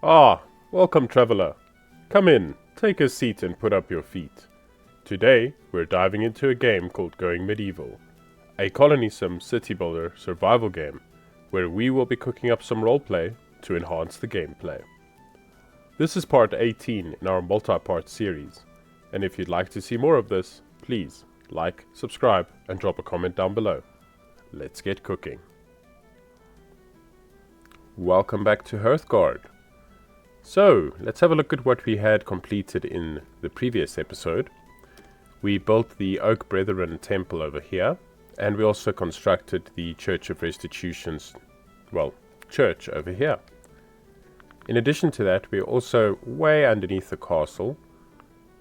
Ah, welcome traveler. Come in, take a seat and put up your feet. Today, we're diving into a game called Going Medieval, a colony sim city builder survival game, where we will be cooking up some roleplay to enhance the gameplay. This is part 18 in our multi-part series, and if you'd like to see more of this, please like, subscribe, and drop a comment down below. Let's get cooking. Welcome back to Hearthguard. So, let's have a look at what we had completed in the previous episode. We built the Oak Brethren temple over here, and we also constructed the Church of Restitution's, church over here. In addition to that, we also, way underneath the castle,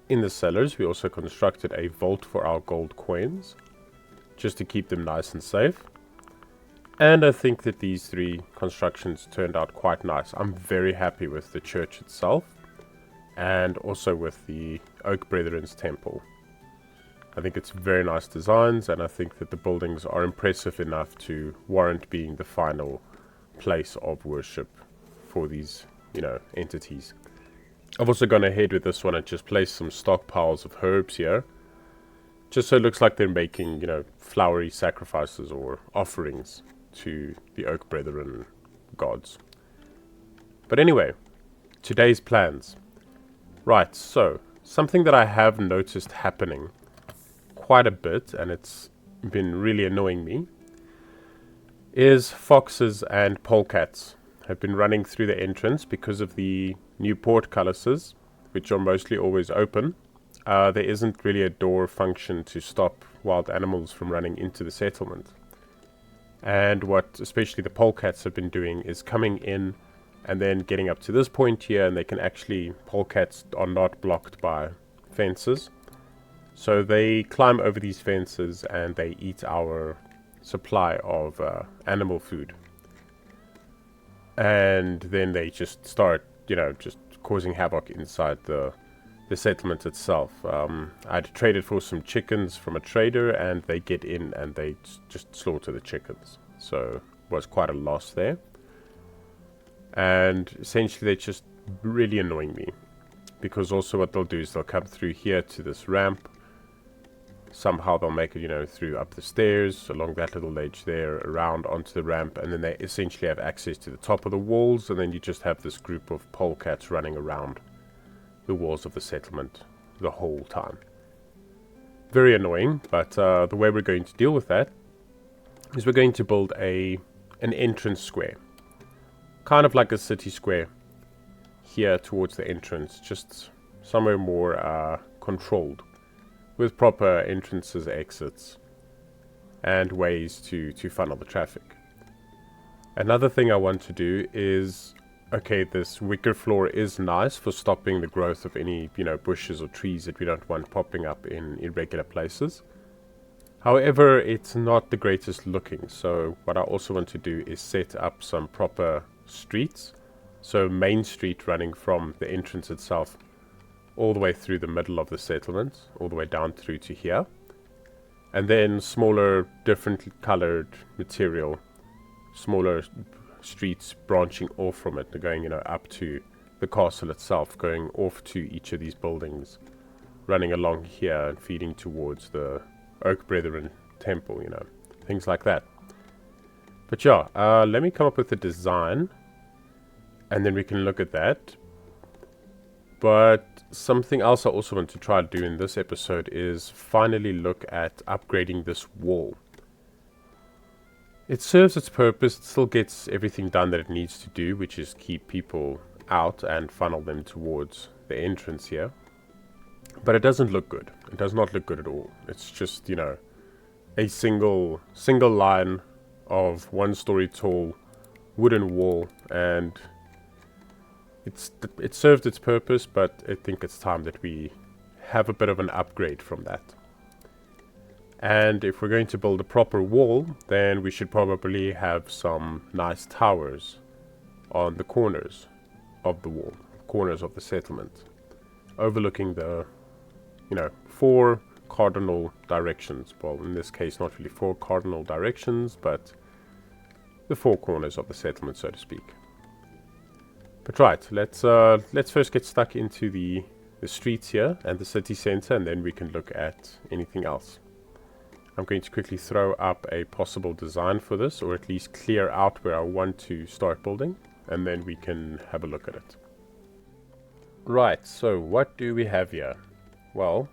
in the cellars, we also constructed a vault for our gold coins, just to keep them nice and safe. And I think that these three constructions turned out quite nice. I'm very happy with the church itself, and also with the Oak Brethren's temple. I think it's very nice designs, and I think that the buildings are impressive enough to warrant being the final place of worship for these, entities. I've also gone ahead with this one and just placed some stockpiles of herbs here, just so it looks like they're making, flowery sacrifices or offerings to the Oak Brethren gods. But anyway, today's plans. Right, so, something that I have noticed happening quite a bit, and it's been really annoying me, is foxes and polecats have been running through the entrance because of the new portcullises, which are mostly always open. There isn't really a door function to stop wild animals from running into the settlement. And what especially the polecats have been doing is coming in and then getting up to this point here, and polecats are not blocked by fences. So they climb over these fences and they eat our supply of animal food. And then they just start, just causing havoc inside the settlement itself. I'd traded for some chickens from a trader, and they get in and they just slaughter the chickens. So it was quite a loss there. And essentially they're just really annoying me, because also what they'll do is they'll come through here to this ramp. Somehow they'll make it, through up the stairs, along that little ledge there, around onto the ramp, and then they essentially have access to the top of the walls, and then you just have this group of polecats running around the walls of the settlement the whole time. Very annoying, but the way we're going to deal with that is we're going to build an entrance square. Kind of like a city square here towards the entrance, just somewhere more controlled, with proper entrances, exits, and ways to funnel the traffic. Another thing I want to do is, this wicker floor is nice for stopping the growth of any, bushes or trees that we don't want popping up in irregular places. However, it's not the greatest looking, so what I also want to do is set up some proper streets. So Main Street running from the entrance itself all the way through the middle of the settlement, all the way down through to here. And then smaller, different colored material, smaller streets branching off from it, going, up to the castle itself, going off to each of these buildings, running along here and feeding towards the Oak Brethren temple, things like that. But yeah, let me come up with a design, and then we can look at that. But something else I also want to try to do in this episode is finally look at upgrading this wall. It serves its purpose, it still gets everything done that it needs to do, which is keep people out and funnel them towards the entrance here. But it doesn't look good. It does not look good at all. It's just, a single line of 1-story tall wooden wall, and it served its purpose, but I think it's time that we have a bit of an upgrade from that. And if we're going to build a proper wall, then we should probably have some nice towers on the corners of the wall, corners of the settlement, overlooking the, 4 cardinal directions. Well, in this case, not really 4 cardinal directions, but the 4 corners of the settlement, so to speak. But right, let's first get stuck into the streets here and the city center, and then we can look at anything else. I'm going to quickly throw up a possible design for this, or at least clear out where I want to start building, and then we can have a look at it. Right, so what do we have here? Well,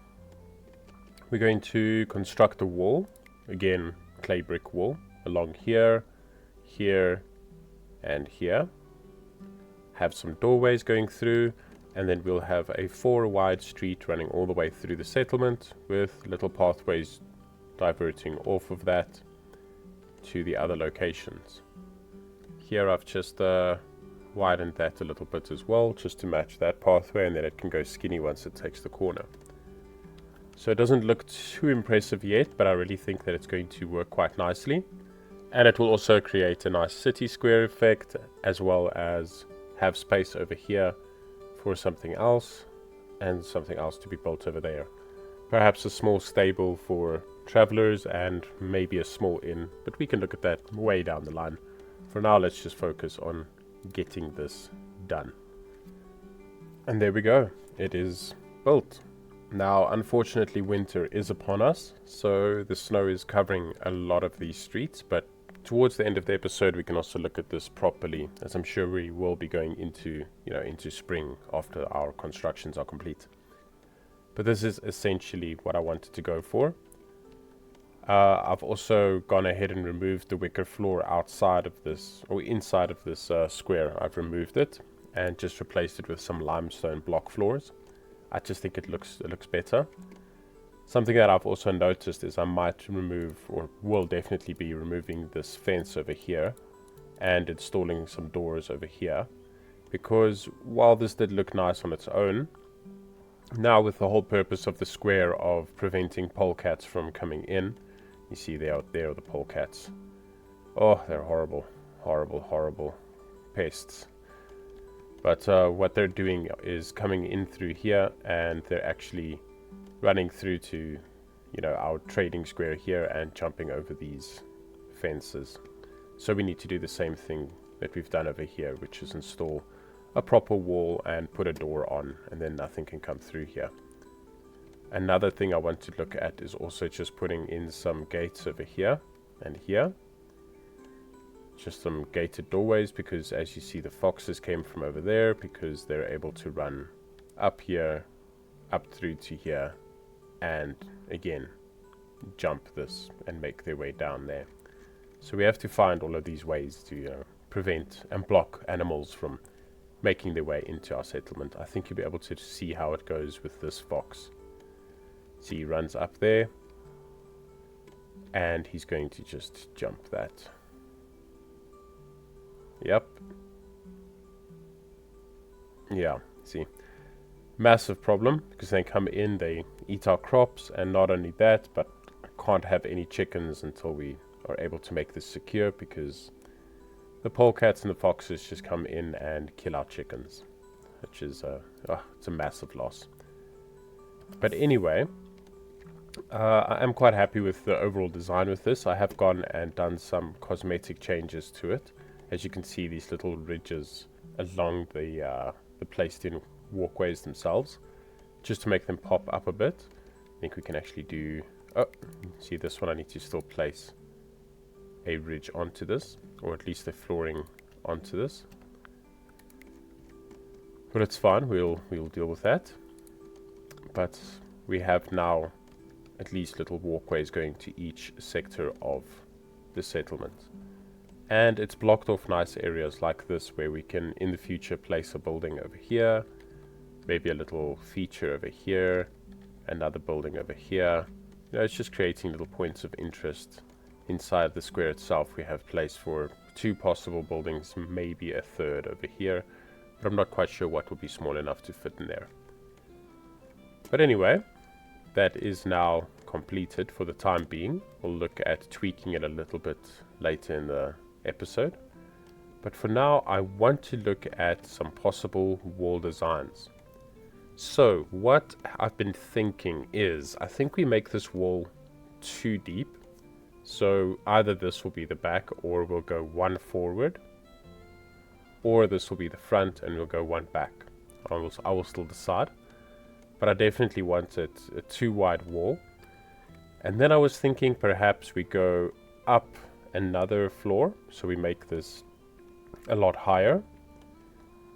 we're going to construct a wall, again clay brick wall, along here, here, and here. Have some doorways going through, and then we'll have a 4 wide street running all the way through the settlement with little pathways diverting off of that to the other locations. Here I've just widened that a little bit as well, just to match that pathway, and then it can go skinny once it takes the corner. So it doesn't look too impressive yet, but I really think that it's going to work quite nicely, and it will also create a nice city square effect, as well as have space over here for something else, and something else to be built over there. Perhaps a small stable for travelers and maybe a small inn, but we can look at that way down the line. For now, let's just focus on getting this done. And there we go, it is built. Now unfortunately winter is upon us, so the snow is covering a lot of these streets, but towards the end of the episode we can also look at this properly, as I'm sure we will be going into into spring after our constructions are complete. But this is essentially what I wanted to go for. I've also gone ahead and removed the wicker floor outside of this, or inside of this square. I've removed it and just replaced it with some limestone block floors. I just think it looks better. Something that I've also noticed is I might remove, or will definitely be removing, this fence over here and installing some doors over here, because while this did look nice on its own, now with the whole purpose of the square of preventing polecats from coming in, you see they out there, the polecats. Oh, they're horrible, horrible, horrible pests. But what they're doing is coming in through here, and they're actually running through to, our trading square here and jumping over these fences. So we need to do the same thing that we've done over here, which is install a proper wall and put a door on, and then nothing can come through here. Another thing I want to look at is also just putting in some gates over here and here. Just some gated doorways, because as you see the foxes came from over there, because they're able to run up here, up through to here, and again jump this and make their way down there. So we have to find all of these ways to prevent and block animals from making their way into our settlement. I think you'll be able to see how it goes with this fox. See, he runs up there and he's going to just jump that. Yep. Yeah, see. Massive problem, because they come in, they eat our crops, and not only that, but I can't have any chickens until we are able to make this secure, because the polecats and the foxes just come in and kill our chickens, which is it's a massive loss. But anyway, I am quite happy with the overall design with this. I have gone and done some cosmetic changes to it. As you can see, these little ridges along the placed in walkways themselves, just to make them pop up a bit. I think we can actually do, see this one, I need to still place a ridge onto this, or at least the flooring onto this. But it's fine, we'll deal with that. But we have now at least little walkways going to each sector of the settlement. And it's blocked off nice areas like this, where we can in the future place a building over here, maybe a little feature over here, another building over here. It's just creating little points of interest. Inside the square itself we have place for 2 possible buildings, maybe a third over here, but I'm not quite sure what will be small enough to fit in there. But anyway, that is now completed for the time being. We'll look at tweaking it a little bit later in the episode, but for now I want to look at some possible wall designs. So what I've been thinking is, I think we make this wall too deep, so either this will be the back, or we'll go one forward or this will be the front and we'll go one back. I will still decide, but I definitely want it a 2 wide wall. And then I was thinking perhaps we go up another floor, so we make this a lot higher,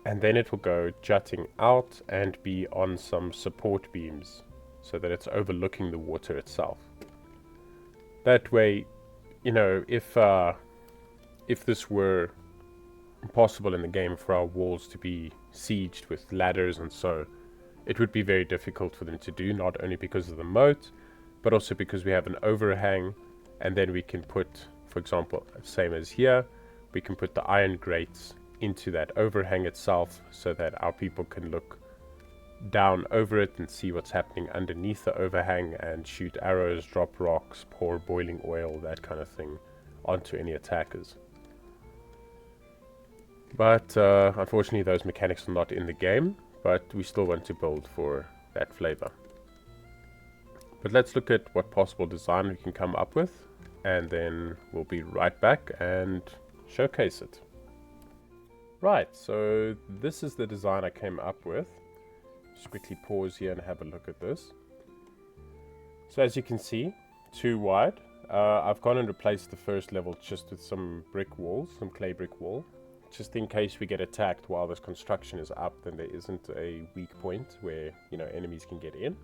and then it will go jutting out and be on some support beams so that it's overlooking the water itself. That way, you know, if this were possible in the game for our walls to be sieged with ladders and so, it would be very difficult for them to do, not only because of the moat, but also because we have an overhang, and then we can put, for example, same as here, we can put the iron grates into that overhang itself so that our people can look down over it and see what's happening underneath the overhang and shoot arrows, drop rocks, pour boiling oil, that kind of thing onto any attackers. But unfortunately those mechanics are not in the game, but we still want to build for that flavor. But let's look at what possible design we can come up with, and then we'll be right back and showcase it. Right, so this is the design I came up with. Just quickly pause here and have a look at this. So as you can see, 2 wide. I've gone and replaced the first level just with some brick walls, some clay brick wall. Just in case we get attacked while this construction is up, then there isn't a weak point where, you know, enemies can get in.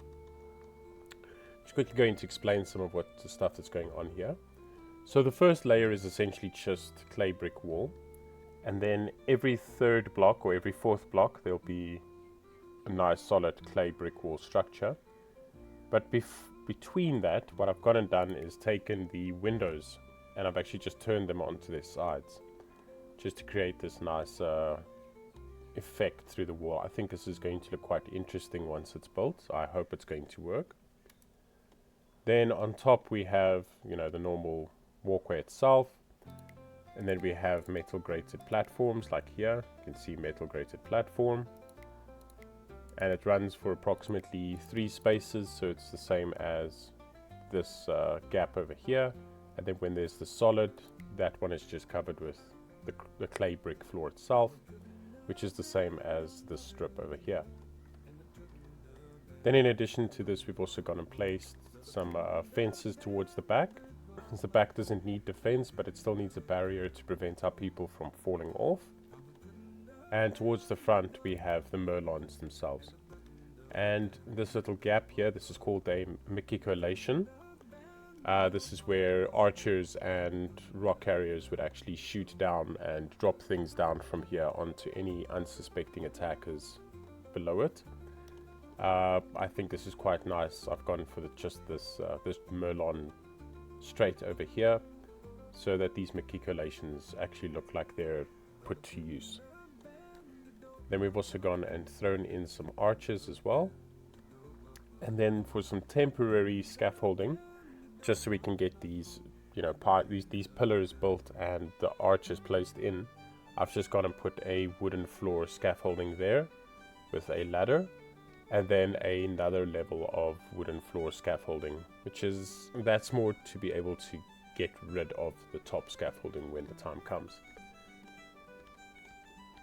Just quickly going to explain some of what the stuff that's going on here. So the first layer is essentially just clay brick wall, and then every 3rd block or every 4th block there'll be a nice solid clay brick wall structure. But between that, what I've gone and done is taken the windows and I've actually just turned them onto their sides, just to create this nice effect through the wall. I think this is going to look quite interesting once it's built. I hope it's going to work. Then on top we have, you know, the normal walkway itself, and then we have metal grated platforms like here. You can see metal grated platform, and it runs for approximately 3 spaces, so it's the same as this gap over here. And then when there's the solid, that one is just covered with the clay brick floor itself, which is the same as this strip over here. Then in addition to this, we've also gone and placed some fences towards the back. The back doesn't need defense, but it still needs a barrier to prevent our people from falling off. And towards the front we have the merlons themselves. And this little gap here, this is called a maciculation. This is where archers and rock carriers would actually shoot down and drop things down from here onto any unsuspecting attackers below it. I think this is quite nice. I've gone for just this merlon straight over here, so that these maciculations actually look like they're put to use. Then we've also gone and thrown in some arches as well, and then for some temporary scaffolding, just so we can get these, you know, these pillars built and the arches placed in, I've just gone and put a wooden floor scaffolding there with a ladder, and then another level of wooden floor scaffolding, that's more to be able to get rid of the top scaffolding when the time comes.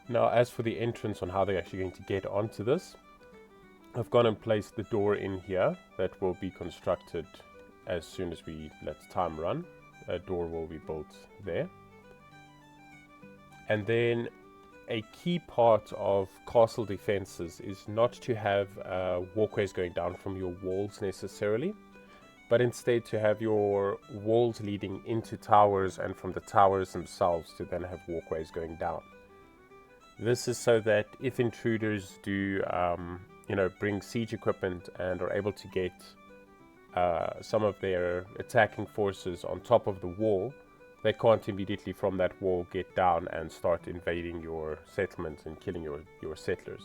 Now, as for the entrance on how they're actually going to get onto this, I've gone and placed the door in here that will be constructed as soon as we let time run. A door will be built there. And then a key part of castle defenses is not to have walkways going down from your walls necessarily, but instead to have your walls leading into towers, and from the towers themselves to then have walkways going down. This is so that if intruders do bring siege equipment and are able to get some of their attacking forces on top of the wall, they can't immediately from that wall get down and start invading your settlement and killing your settlers.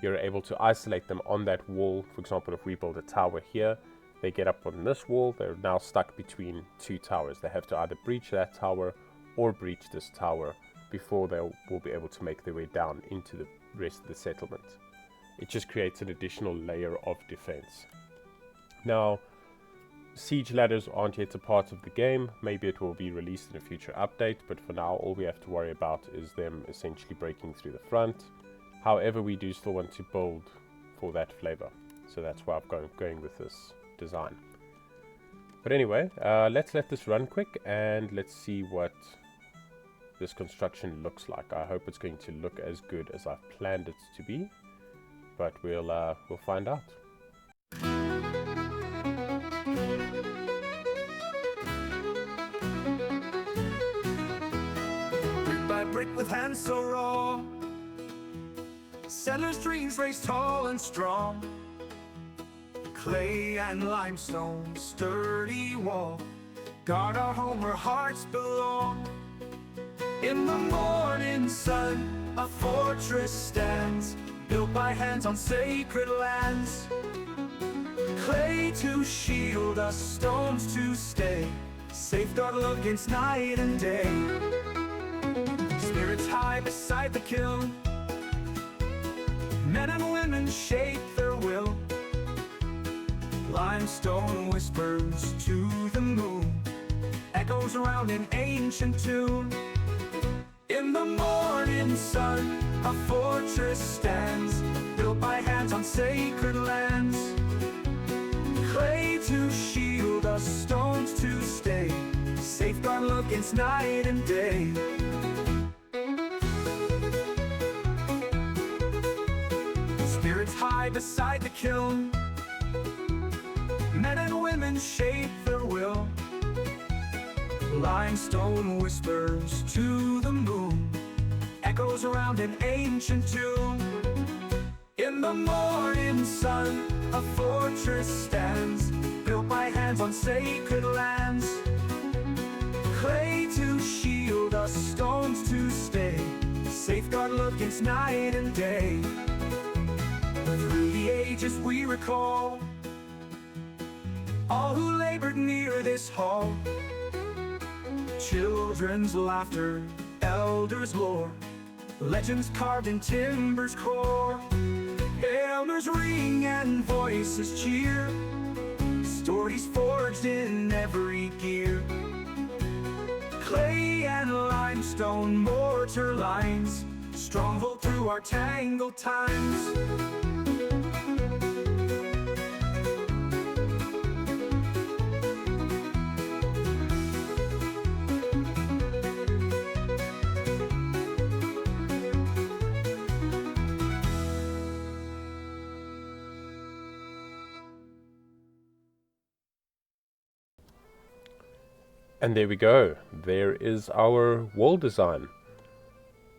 You're able to isolate them on that wall. For example, if we build a tower here, they get up on this wall, they're now stuck between 2 towers. They have to either breach that tower or breach this tower before they will be able to make their way down into the rest of the settlement. It just creates an additional layer of defense. Now, Siege ladders aren't yet a part of the game. Maybe it will be released in a future update, but for now all we have to worry about is them essentially breaking through the front. However, we do still want to build for that flavor, so that's why I'm going with this design. But anyway, let's let this run quick and let's see what this construction looks like. I hope it's going to look as good as I've planned it to be, but we'll find out. Brick by brick with hands so raw, settlers' dreams raised tall and strong. Clay and limestone, sturdy wall, guard our home where hearts belong. In the morning sun, a fortress stands, built by hands on sacred lands. Clay to shield us, stones to stay, safeguard love against night and day. Spirits high beside the kiln, men and women shape their will. Limestone whispers to the moon, echoes around an ancient tune. In the morning sun, a fortress stands, built by hands on sacred lands. Clay to shield us, stones to stay, safeguard love against night and day. Spirits high beside the kiln, men and women shape their will. Limestone whispers to the moon, echoes around an ancient tune. In the morning sun, a fortress stands, built by hands on sacred lands. Clay to shield us, stones to stay, safeguard love against night and day. Through the ages we recall all who labored near this hall. Children's laughter, elders' lore, legends carved in timber's core. Hammers ring and voices cheer, stories forged in every gear. Clay and limestone mortar lines, stronghold through our tangled times. And there we go. There is our wall design.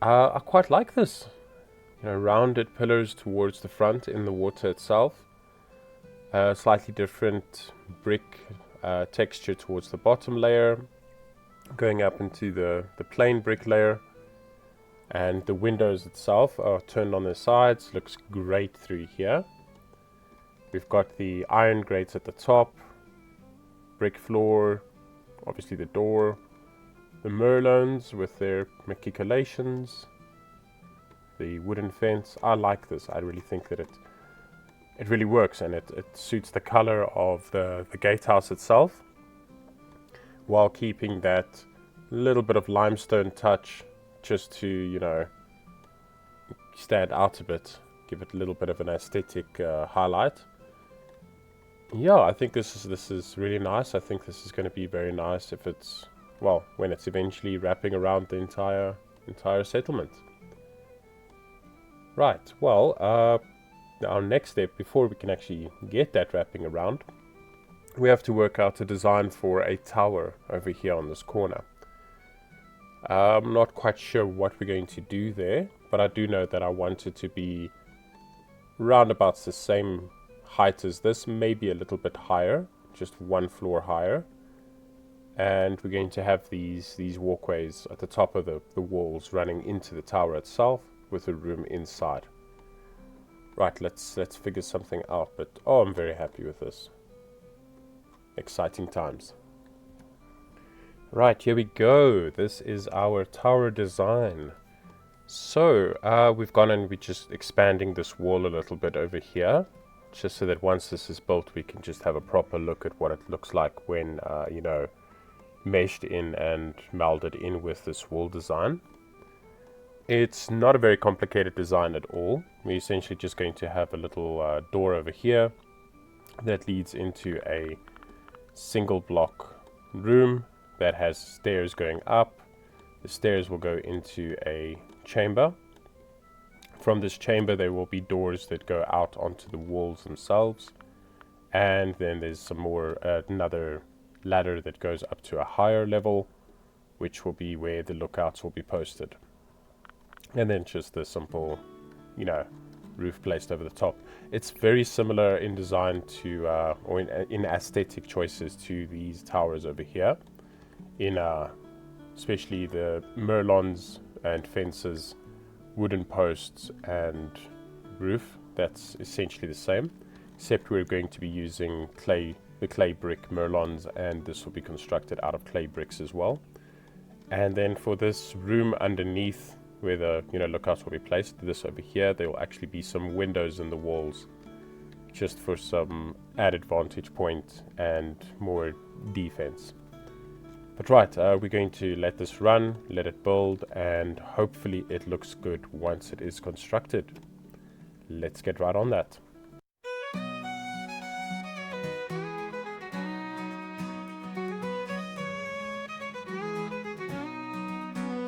I quite like this. You know, rounded pillars towards the front in the water itself. Slightly different brick texture towards the bottom layer, going up into the plain brick layer. And the windows itself are turned on their sides. Looks great through here. We've got the iron grates at the top, brick floor, obviously the door, the merlons with their maculations, the wooden fence. I like this. I really think that it really works, and it suits the color of the gatehouse itself, while keeping that little bit of limestone touch just to, you know, stand out a bit, give it a little bit of an aesthetic highlight. Yeah, I think this is really nice. I think this is going to be very nice if it's, well, when it's eventually wrapping around the entire settlement. Right, well, our next step, before we can actually get that wrapping around, we have to work out a design for a tower over here on this corner. I'm not quite sure what we're going to do there, but I do know that I want it to be roundabouts the same height as this, maybe a little bit higher, just one floor higher. And we're going to have these walkways at the top of the walls running into the tower itself, with a room inside. Right, let's figure something out, but oh, I'm very happy with this. Exciting times. Right, here we go. This is our tower design. So we've gone and we're just expanding this wall a little bit over here, just so that once this is built we can just have a proper look at what it looks like when you know, meshed in and melded in with this wall design. It's not a very complicated design at all. We're essentially just going to have a little door over here that leads into a single block room that has stairs going up. The stairs will go into a chamber. From this chamber there will be doors that go out onto the walls themselves, and then there's some more another ladder that goes up to a higher level, which will be where the lookouts will be posted, and then just the simple, you know, roof placed over the top. It's very similar in design to or in aesthetic choices to these towers over here, in especially the merlons and fences, wooden posts and roof. That's essentially the same, except we're going to be using the clay brick merlons, and this will be constructed out of clay bricks as well. And then for this room underneath where the, you know, lookouts will be placed, this over here, there will actually be some windows in the walls just for some added vantage point and more defense. But right, we're going to let this run, let it build, and hopefully it looks good once it is constructed. Let's get right on that.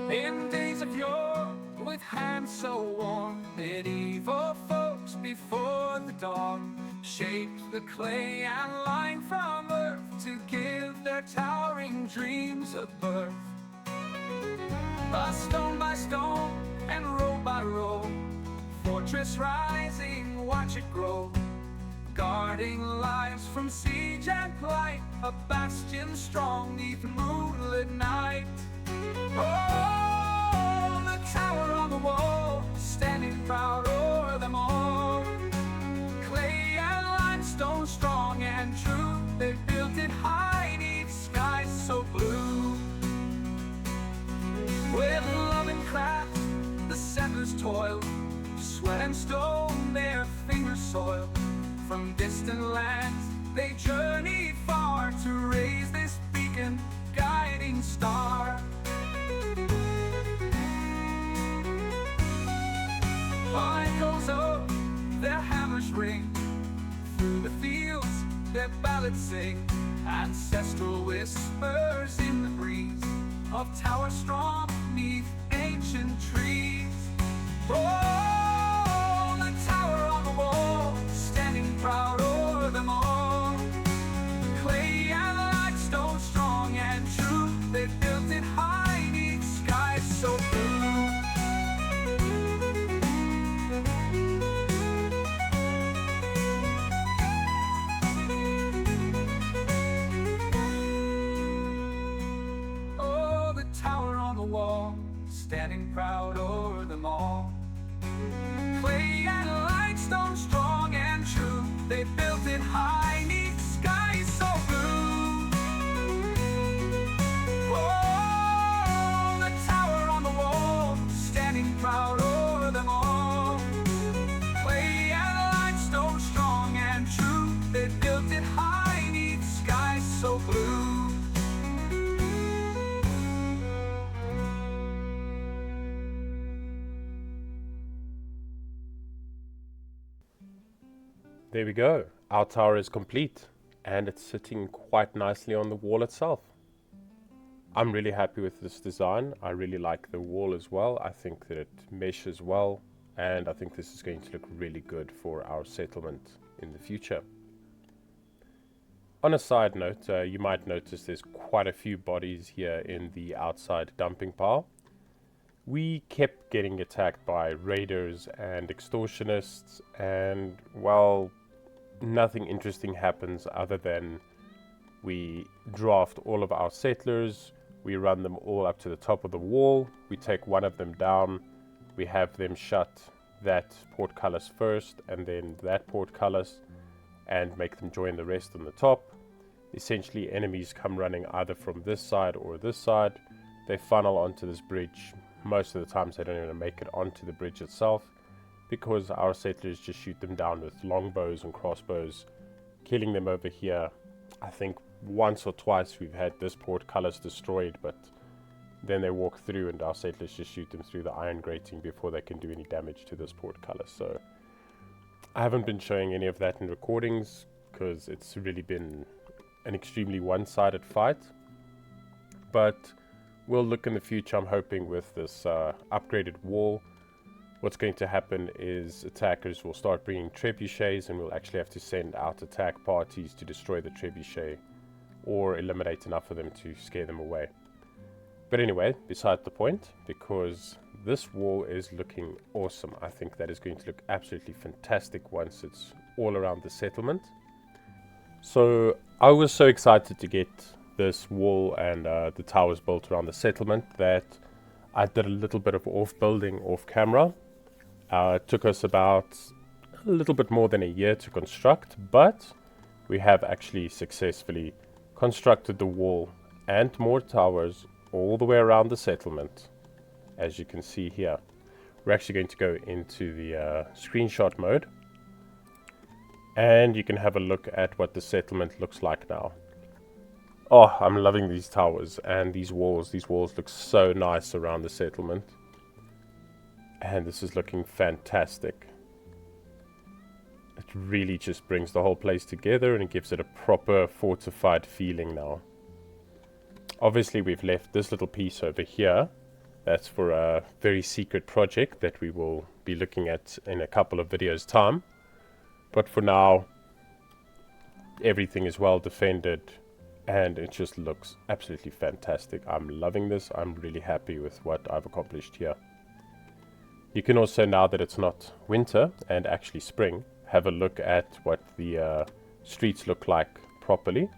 In days of yore, with hands so warm, medieval folks before the dawn shaped the clay and line from earth to give their towering dreams a birth. Stone by stone and row by row, fortress rising, watch it grow, guarding lives from siege and plight, a bastion strong 'neath moonlit night. Oh, the tower on the wall, standing proud o'er them all. Clay and limestone strong and true, they built it high 'neath skies so blue. With love and craft, the settlers toil, sweat and stone their fingers soil. From distant lands they journeyed far to raise this beacon, guiding star. Echoes of their hammers ring, through the fields their ballads sing, ancestral whispers in the breeze of towers strong 'neath ancient trees. Oh, the tower on the wall, standing proud o'er them all. Clay and limestone strong and true, they built it high 'neath skies so blue. Standing proud o'er them all. Clay and limestone strong and true, they built it high 'neath skies so blue. Oh, the tower on the wall, standing proud o'er them all. Clay and limestone strong and true, they built it high 'neath skies so blue. There we go. Our tower is complete, and it's sitting quite nicely on the wall itself. I'm really happy with this design. I really like the wall as well. I think that it meshes well, and I think this is going to look really good for our settlement in the future. On a side note, you might notice there's quite a few bodies here in the outside dumping pile. We kept getting attacked by raiders and extortionists, and well, nothing interesting happens other than we draft all of our settlers, we run them all up to the top of the wall, we take one of them down, we have them shut that portcullis first and then that portcullis and make them join the rest on the top. Essentially enemies come running either from this side or this side, they funnel onto this bridge. Most of the times they don't even make it onto the bridge itself. because our settlers just shoot them down with longbows and crossbows, killing them over here. I think once or twice we've had this portcullis destroyed, but then they walk through and our settlers just shoot them through the iron grating before they can do any damage to this portcullis. So I haven't been showing any of that in recordings because it's really been an extremely one-sided fight. But we'll look in the future, I'm hoping, with this upgraded wall. What's going to happen is attackers will start bringing trebuchets, and we'll actually have to send out attack parties to destroy the trebuchet or eliminate enough of them to scare them away. But anyway, beside the point, because this wall is looking awesome. I think that is going to look absolutely fantastic once it's all around the settlement. So I was so excited to get this wall and the towers built around the settlement that I did a little bit of off-building off camera. It took us about a little bit more than a year to construct, but we have actually successfully constructed the wall and more towers all the way around the settlement, as you can see here. We're actually going to go into the screenshot mode, and you can have a look at what the settlement looks like now. Oh, I'm loving these towers and these walls. These walls look so nice around the settlement. And this is looking fantastic. It really just brings the whole place together and it gives it a proper fortified feeling now. Obviously, we've left this little piece over here. That's for a very secret project that we will be looking at in a couple of videos' time. But for now, everything is well defended and it just looks absolutely fantastic. I'm loving this. I'm really happy with what I've accomplished here. You can also, now that it's not winter and actually spring, have a look at what the streets look like properly.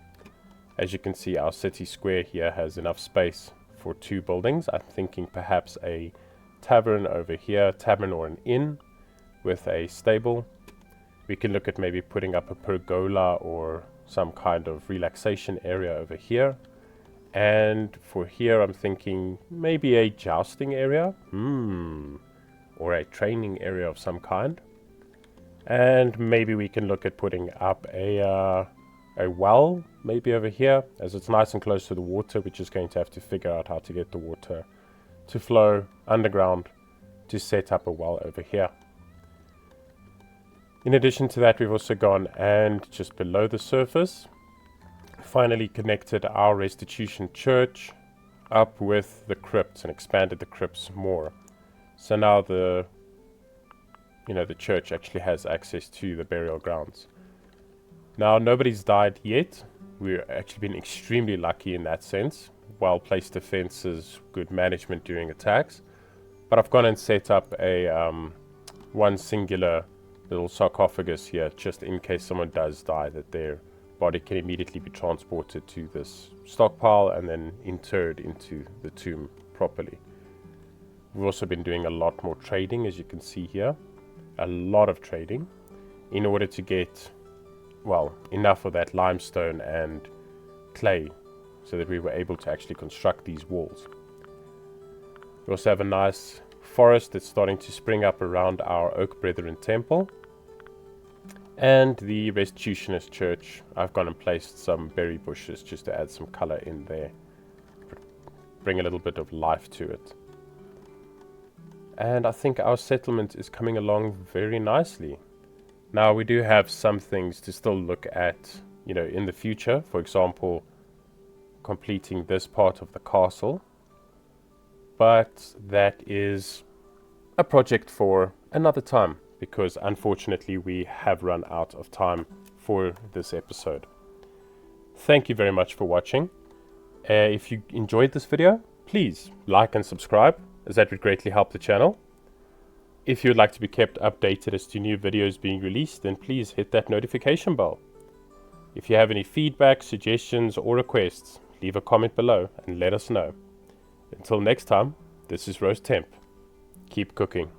As you can see, our city square here has enough space for 2 buildings. I'm thinking perhaps a tavern over here, tavern or an inn with a stable. We can look at maybe putting up a pergola or some kind of relaxation area over here. And for here, I'm thinking maybe a jousting area. Or a training area of some kind. And maybe we can look at putting up a well, maybe over here, as it's nice and close to the water. We're just going to have to figure out how to get the water to flow underground to set up a well over here. In addition to that, we've also gone and just below the surface, finally connected our restitution church up with the crypts and expanded the crypts more. So now the church actually has access to the burial grounds. Now, nobody's died yet. We've actually been extremely lucky in that sense. Well-placed defenses, good management during attacks. But I've gone and set up a one singular little sarcophagus here, just in case someone does die, that their body can immediately be transported to this stockpile and then interred into the tomb properly. We've also been doing a lot more trading, as you can see here. A lot of trading in order to get, well, enough of that limestone and clay so that we were able to actually construct these walls. We also have a nice forest that's starting to spring up around our Oak Brethren temple. And the Restitutionist church, I've gone and placed some berry bushes just to add some color in there. Bring a little bit of life to it. And I think our settlement is coming along very nicely. Now, we do have some things to still look at, in the future. For example, completing this part of the castle. But that is a project for another time, because unfortunately we have run out of time for this episode. Thank you very much for watching. If you enjoyed this video, please like and subscribe, as that would greatly help the channel. If you would like to be kept updated as to new videos being released, then please hit that notification bell. If you have any feedback, suggestions or requests, leave a comment below and let us know. Until next time, this is Roast Temp. Keep cooking.